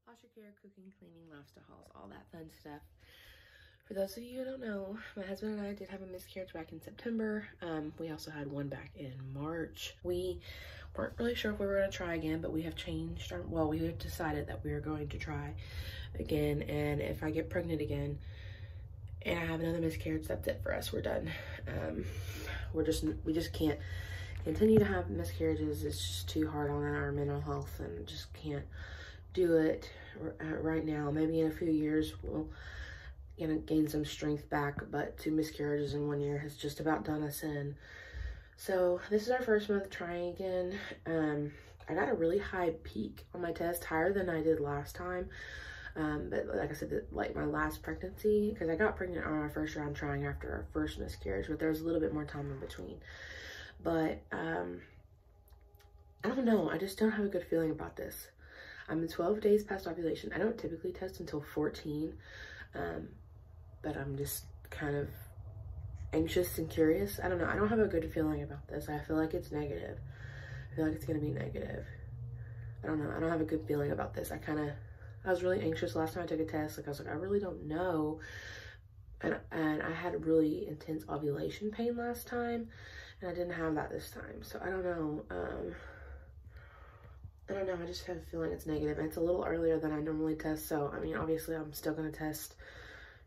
foster care, cooking, cleaning, lifestyle hauls, all that fun stuff. For those of you who don't know, my husband and I did have a miscarriage back in September. We also had one back in March. We weren't really sure if we were going to try again, but we have changed our, well, we have decided that we are going to try again. And if I get pregnant again and I have another miscarriage, that's it for us. We're done. We just can't continue to have miscarriages. It's just too hard on our mental health, and just can't do it right now. Maybe in a few years we'll gain some strength back, but 2 miscarriages in 1 year has just about done us in. So this is our first month trying again. I got a really high peak on my test, higher than I did last time. But like I said, like my last pregnancy, because I got pregnant on our first round trying after our first miscarriage, but there was a little bit more time in between. But I don't know, I just don't have a good feeling about this. I'm 12 days past ovulation. I don't typically test until 14, but I'm just kind of anxious and curious. I don't know, I don't have a good feeling about this. I feel like it's negative. I feel like it's gonna be negative. I don't know, I don't have a good feeling about this. I was really anxious last time I took a test. Like I was like, I really don't know. And I had really intense ovulation pain last time, and I didn't have that this time. So I don't know. I don't know, I just have a feeling it's negative. And it's a little earlier than I normally test. So, I mean, obviously I'm still gonna test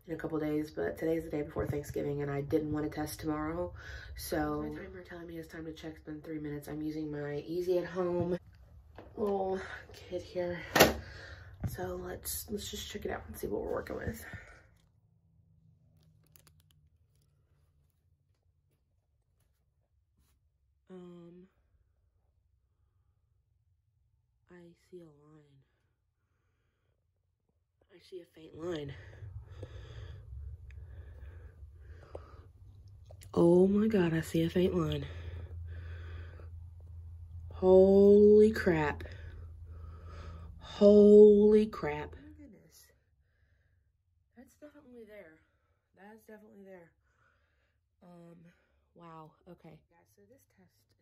in a couple days, but today's the day before Thanksgiving and I didn't want to test tomorrow. So my timer telling me it's time to check. It's been 3 minutes. I'm using my Easy at Home little kit here. So let's just check it out and see what we're working with. I see a line. I see a faint line. Oh my God, I see a faint line. Holy crap. Holy crap. Oh my goodness. That's definitely there. That's definitely there. Wow. Okay. Guys, so this test is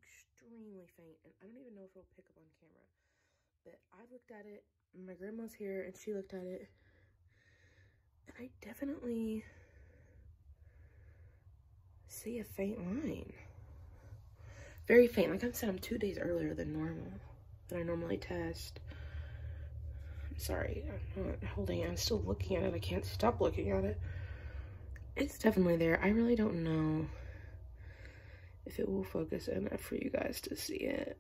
extremely faint, and I don't even know if it'll pick up on camera. But I looked at it, my grandma's here, and she looked at it, and I definitely see a faint line. Very faint. Like I said, I'm 2 days earlier than normal, than I normally test. I'm sorry, I'm not holding it. I'm still looking at it. I can't stop looking at it. It's definitely there. I really don't know if it will focus enough for you guys to see it.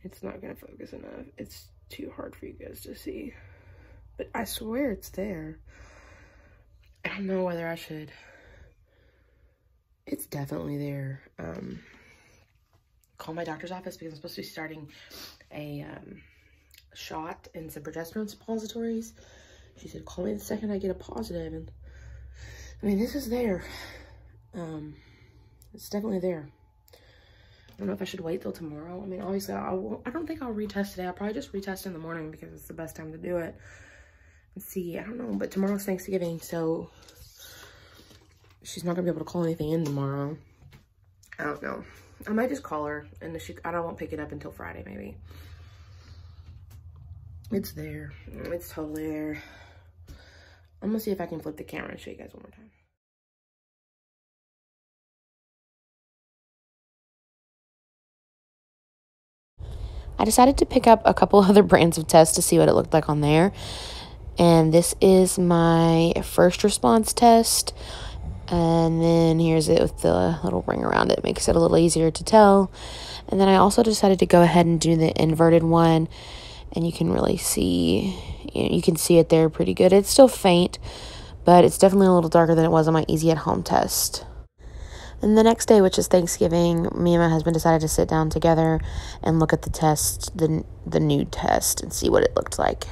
It's not gonna focus enough. It's too hard for you guys to see. But I swear it's there. I don't know whether I should. It's definitely there. Call my doctor's office because I'm supposed to be starting a shot and some progesterone suppositories. She said, call me the second I get a positive. And I mean, this is there. It's definitely there. I don't know if I should wait till tomorrow. I mean, obviously, I don't think I'll retest today. I'll probably just retest in the morning because it's the best time to do it. And see, I don't know, but tomorrow's Thanksgiving, so she's not gonna be able to call anything in tomorrow. I don't know. I might just call her, and I won't pick it up until Friday, maybe. It's there. It's totally there. I'm gonna see if I can flip the camera and show you guys one more time. I decided to pick up a couple other brands of tests to see what it looked like on there. And this is my first response test. And then here's it with the little ring around it. Makes it a little easier to tell. And then I also decided to go ahead and do the inverted one. And you can really see, you can see it there pretty good. It's still faint, but it's definitely a little darker than it was on my Easy at Home test. And the next day, which is Thanksgiving, me and my husband decided to sit down together and look at the test, the new test, and see what it looked like.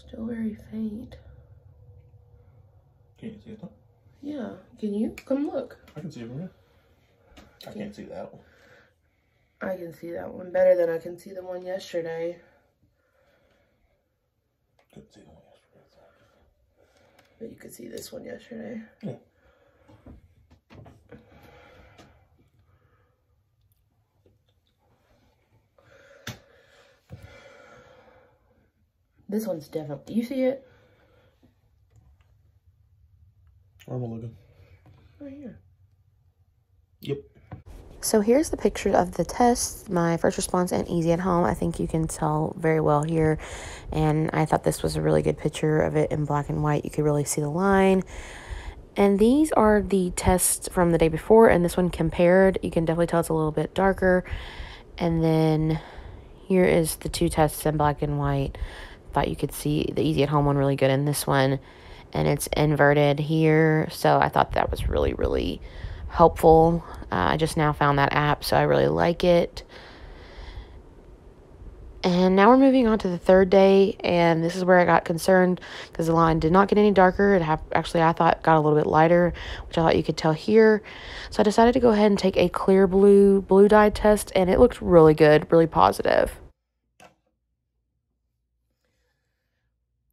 Still very faint. Can you see it though? Yeah. Can you? Come look. I can see it from here. I can't see that one. I can see that one better than I can see the one yesterday. Couldn't see the one yesterday. But you could see this one yesterday. Yeah. This one's definitely, do you see it? I'm looking. Right here. Yep. So here's the picture of the test, my first response and easy at home. I think you can tell very well here. And I thought this was a really good picture of it in black and white. You could really see the line. And these are the tests from the day before, and this one compared. You can definitely tell it's a little bit darker. And then here is the two tests in black and white. Thought you could see the easy at home one really good in this one. And it's inverted here. So I thought that was really, really helpful. I just now found that app, so I really like it. And now we're moving on to the third day, and this is where I got concerned because the line did not get any darker. It actually, I thought, got a little bit lighter, which I thought you could tell here. So I decided to go ahead and take a clear blue dye test, and it looked really good, really positive.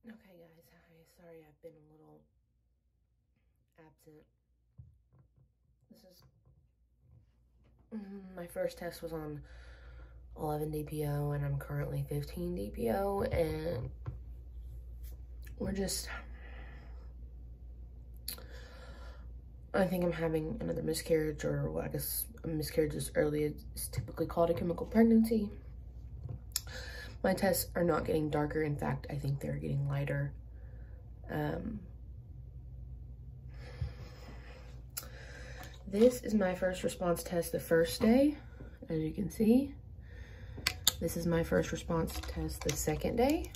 Okay, guys, hi. Sorry I've been a little absent. My first test was on 11 DPO, and I'm currently 15 DPO, and we're just, I think I'm having another miscarriage, or what I guess a miscarriage is early. It's typically called a chemical pregnancy. My tests are not getting darker. In fact, I think they're getting lighter. This is my first response test the first day, as you can see. This is my first response test the second day,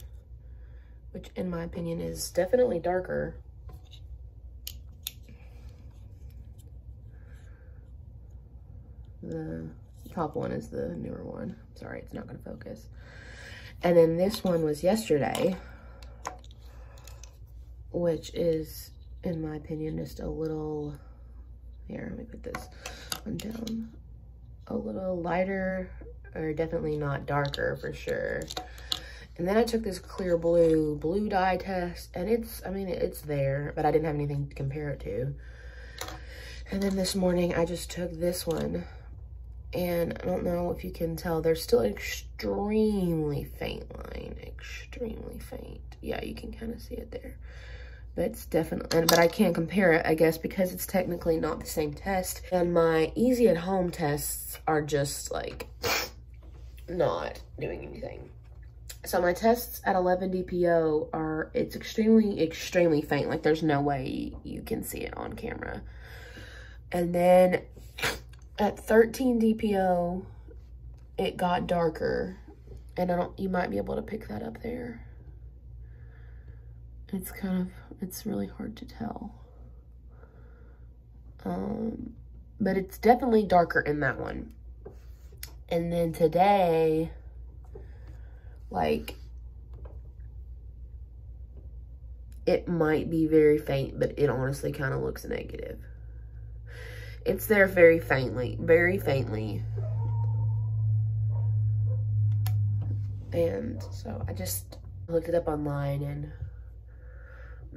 which in my opinion is definitely darker. The top one is the newer one. Sorry, it's not gonna focus. And then this one was yesterday, which is, in my opinion, just a little, here, let me put this one down, a little lighter, or definitely not darker for sure. And then I took this clear blue dye test, and it's, I mean, it's there, but I didn't have anything to compare it to. And then this morning I just took this one, and I don't know if you can tell, there's still an extremely faint line, extremely faint. Yeah, you can kind of see it there. But it's definitely, but I can't compare it, I guess, because it's technically not the same test. And my easy at home tests are just like not doing anything. So my tests at 11 DPO are, it's extremely, extremely faint. Like there's no way you can see it on camera. And then at 13 DPO, it got darker. And I don't, you might be able to pick that up there. It's kind of, it's really hard to tell. But it's definitely darker in that one. And then today, like, it might be very faint, but it honestly kind of looks negative. It's there very faintly, very faintly. And so I just looked it up online, and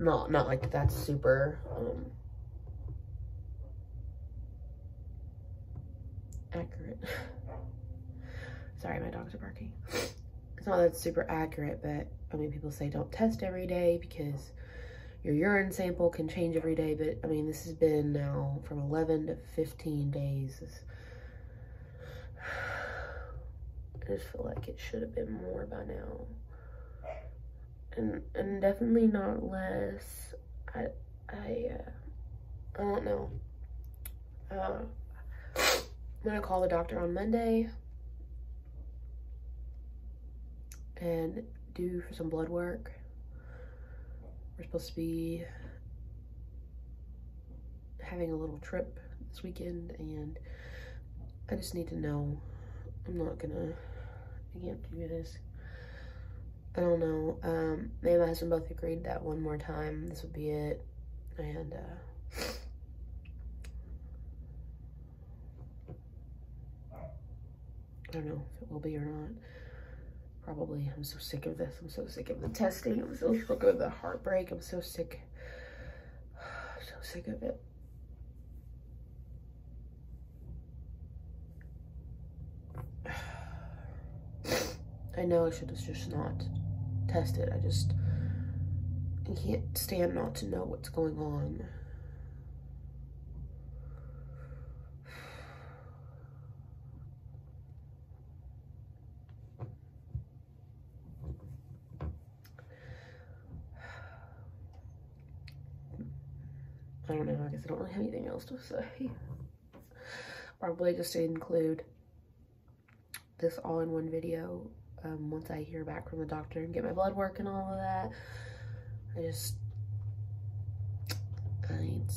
not like that's super accurate. Sorry, my dogs are barking. It's not that it's super accurate, but I mean, people say don't test every day because your urine sample can change every day. But I mean, this has been now from 11 to 15 days. I just feel like it should have been more by now. And definitely not less. I don't know. I'm gonna call the doctor on Monday and do some blood work. We're supposed to be having a little trip this weekend, and I just need to know. I can't do this. I don't know. Me and my husband both agreed that one more time, this would be it. And, I don't know if it will be or not. Probably. I'm so sick of this. I'm so sick of the testing. I'm so sick of the heartbreak. I'm so sick so sick of it. I know I should have just not tested. I can't stand not to know what's going on. I don't know, I guess I don't really have anything else to say. Probably just to include this all in one video once I hear back from the doctor and get my blood work and all of that. I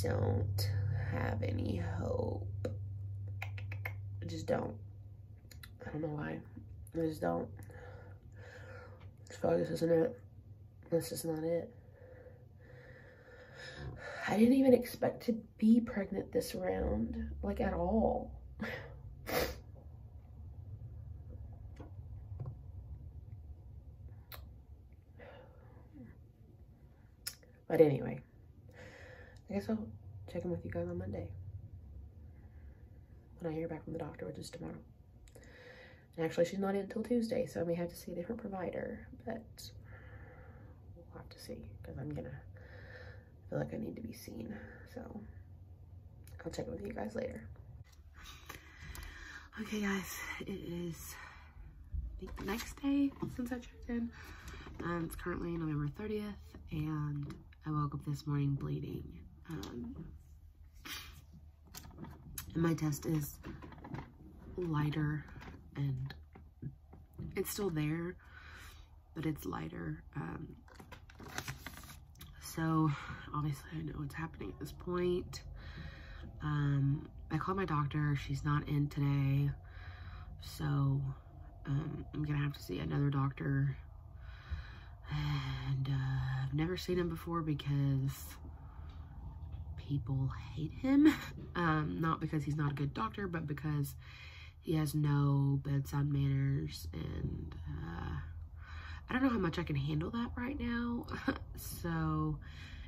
don't have any hope. I just don't. I don't know why. I just don't. I just feel like this isn't it. This is not it. I didn't even expect to be pregnant this round, like at all. But anyway, I guess I'll check in with you guys on Monday when I hear back from the doctor, which is tomorrow. And actually, she's not in until Tuesday, so I may have to see a different provider, but we'll have to see, because I feel like I need to be seen. So I'll check in with you guys later. Okay, guys, it is, I think, the next day since I checked in. It's currently November 30th, and I woke up this morning bleeding. And my test is lighter, and it's still there, but it's lighter. So obviously I know what's happening at this point. I called my doctor. She's not in today, so I'm gonna have to see another doctor. And I've never seen him before because people hate him. Not because he's not a good doctor, but because he has no bedside manners, and I don't know how much I can handle that right now. So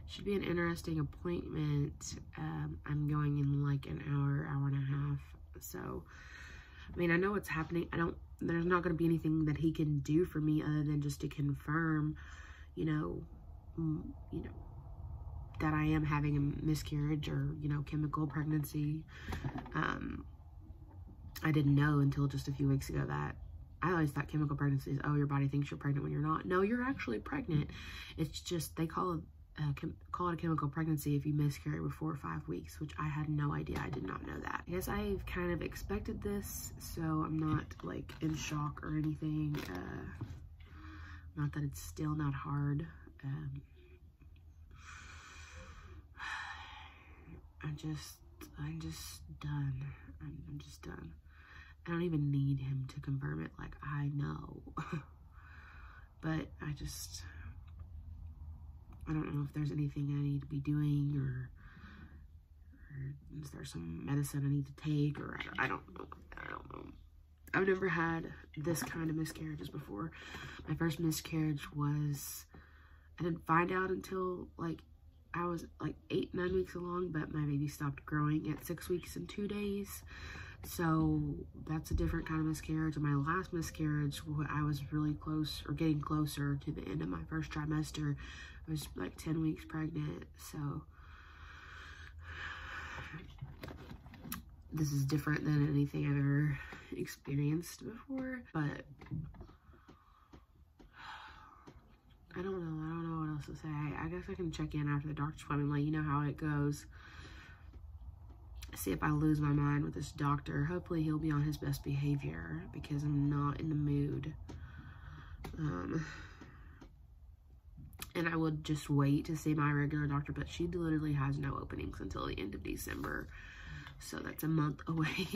should be an interesting appointment. I'm going in like an hour and a half. So I mean, I know what's happening. There's not going to be anything that he can do for me other than just to confirm, you know, that I am having a miscarriage or, you know, chemical pregnancy. I didn't know until just a few weeks ago that I always thought chemical pregnancy is, oh, your body thinks you're pregnant when you're not. No, you're actually pregnant. It's just, they call it a chemical pregnancy if you miscarry before 5 weeks, which I had no idea. I did not know that. I guess I've kind of expected this, so I'm not like in shock or anything. Not that it's still not hard. I'm just done. I'm just done. I don't even need him to confirm it, like, I know. But I don't know if there's anything I need to be doing, or is there some medicine I need to take, or I don't know. I've never had this kind of miscarriages before. My first miscarriage was, I didn't find out until like I was like 8-9 weeks along, but my baby stopped growing at 6 weeks and 2 days. So that's a different kind of miscarriage. And my last miscarriage, I was really close, or getting closer to the end of my first trimester. I was like 10 weeks pregnant. So this is different than anything I've ever experienced before, but I don't know what else to say. I guess I can check in after the doctor's appointment, let you know how it goes. See if I lose my mind with this doctor. Hopefully he'll be on his best behavior, because I'm not in the mood. And I would just wait to see my regular doctor, but she literally has no openings until the end of December. So that's a month away.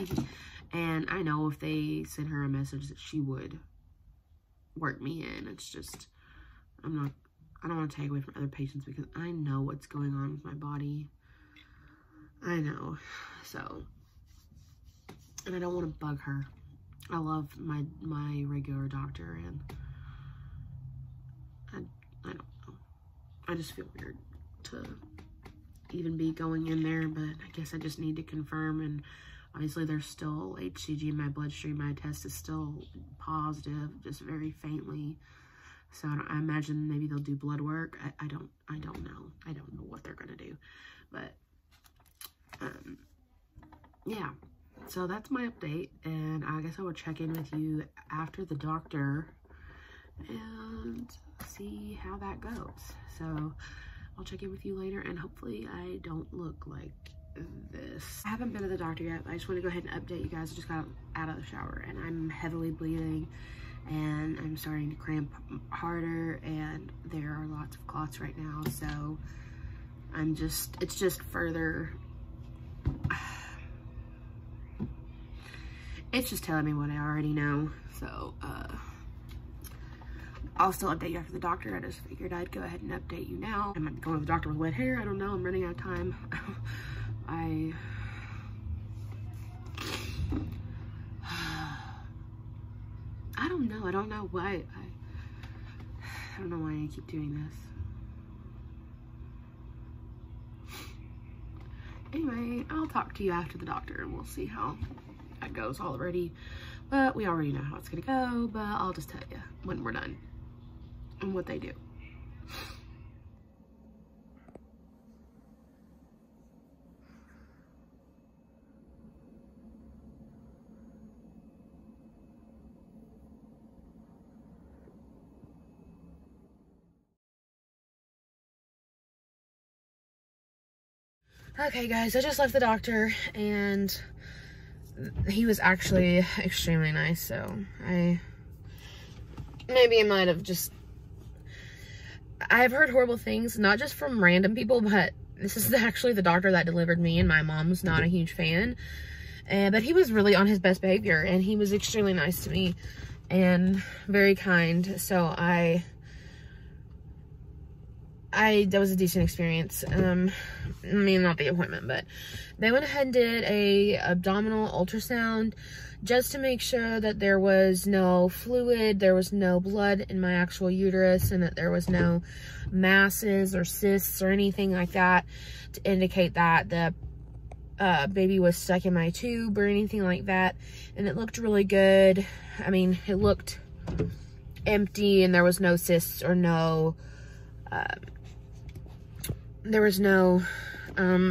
And I know if they send her a message that she would work me in. It's just, I don't want to take away from other patients, because I know what's going on with my body. I know. So, and I don't want to bug her. I love my regular doctor, and I don't know. I just feel weird to even be going in there, but I guess I just need to confirm. And obviously there's still HCG in my bloodstream. My test is still positive, just very faintly. So I imagine maybe they'll do blood work. I don't know. I don't know what they're gonna do, but yeah. So that's my update, and I guess I will check in with you after the doctor and see how that goes. So I'll check in with you later, and hopefully I don't look like this. I haven't been to the doctor yet, but I just want to go ahead and update you guys. I just got out of the shower, and I'm heavily bleeding, and I'm starting to cramp harder, and there are lots of clots right now. So it's just further, it's just telling me what I already know. So I'll still update you after the doctor. I just figured I'd go ahead and update you now. I might be going to the doctor with wet hair. I don't know. I'm running out of time. I don't know. I don't know why. I don't know why I keep doing this. Anyway, I'll talk to you after the doctor, and we'll see how that goes already. But we already know how it's gonna go, but I'll just tell you when we're done and what they do. Okay guys, I just left the doctor, and he was actually extremely nice. So maybe I might have just, I've heard horrible things, not just from random people, but this is actually the doctor that delivered me, and my mom's not a huge fan. But he was really on his best behavior, and he was extremely nice to me and very kind. So that was a decent experience. I mean, not the appointment, but they went ahead and did a abdominal ultrasound just to make sure that there was no fluid, there was no blood in my actual uterus, and that there was no masses or cysts or anything like that to indicate that the baby was stuck in my tube or anything like that. And it looked really good. I mean, it looked empty, and there was no cysts or no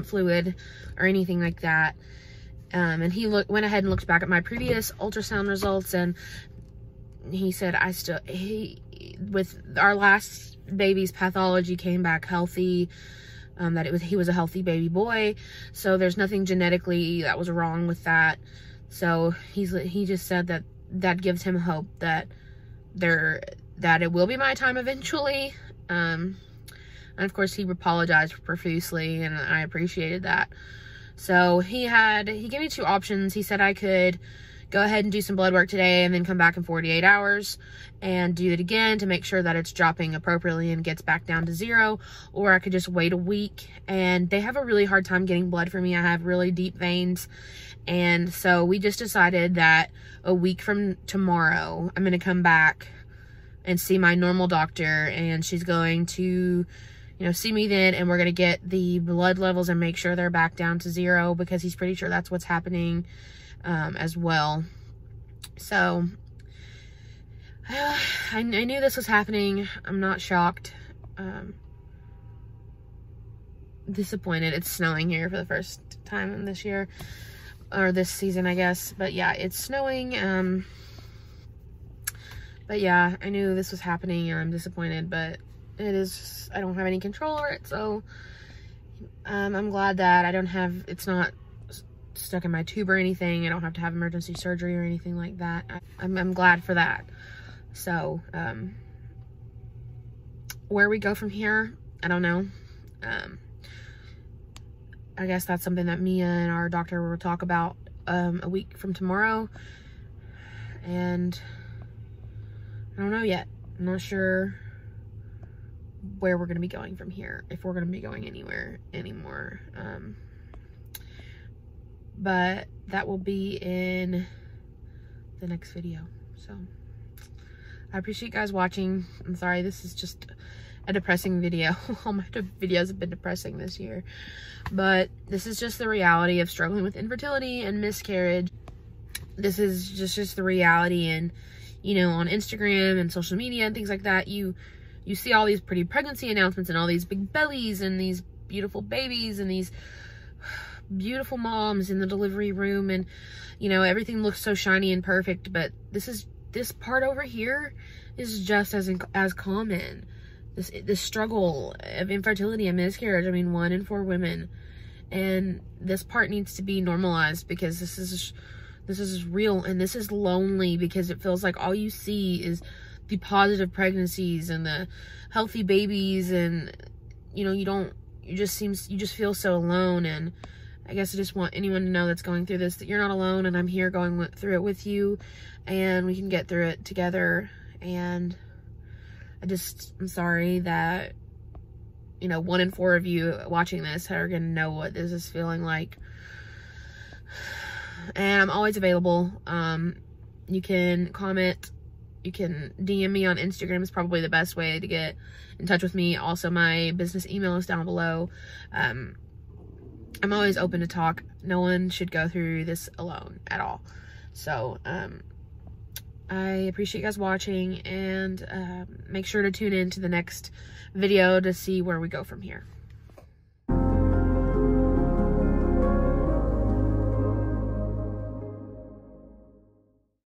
fluid or anything like that. And he went ahead and looked back at my previous ultrasound results, and he said with our last baby's pathology came back healthy, that he was a healthy baby boy. So there's nothing genetically that was wrong with that. So he just said that gives him hope that it will be my time eventually. And of course he apologized profusely, and I appreciated that. So he gave me two options. He said I could go ahead and do some blood work today and then come back in 48 hours and do it again to make sure that it's dropping appropriately and gets back down to 0, or I could just wait a week. And they have a really hard time getting blood for me. I have really deep veins, and so we just decided that a week from tomorrow I'm going to come back and see my normal doctor, and she's going to, see me then, and we're going to get the blood levels and make sure they're back down to 0, because he's pretty sure that's what's happening as well. So I knew this was happening. I'm not shocked. Disappointed. It's snowing here for the first time in this year, or this season, I guess. But yeah, it's snowing. But yeah, I knew this was happening, and I'm disappointed, but it is, I don't have any control over it. So I'm glad that it's not stuck in my tube or anything. I don't have to have emergency surgery or anything like that. I'm glad for that. So where we go from here, I don't know. I guess that's something that Mia and our doctor will talk about a week from tomorrow. And I don't know yet. I'm not sure where we're going to be going from here, if we're going to be going anywhere anymore. But that will be in the next video. So I appreciate you guys watching. I'm sorry, this is just a depressing video. All my videos have been depressing this year. But this is just the reality of struggling with infertility and miscarriage. This is just the reality. And, you know, on Instagram and social media and things like that, you see all these pretty pregnancy announcements and all these big bellies and these beautiful babies and these beautiful moms in the delivery room, and you know, everything looks so shiny and perfect. But this part over here is just as common. This struggle of infertility and miscarriage. I mean, 1 in 4 women, and this part needs to be normalized, because this is real, and this is lonely, because it feels like all you see is the positive pregnancies and the healthy babies, and you know, you just feel so alone. And I guess I just want anyone to know that's going through this, that you're not alone, and I'm here going through it with you, and we can get through it together. And I'm sorry that, you know, 1 in 4 of you watching this are gonna know what this is feeling like. And I'm always available. You can comment, you can DM me on Instagram is probably the best way to get in touch with me. Also, my business email is down below. I'm always open to talk. No one should go through this alone at all. So, I appreciate you guys watching, and make sure to tune in to the next video to see where we go from here.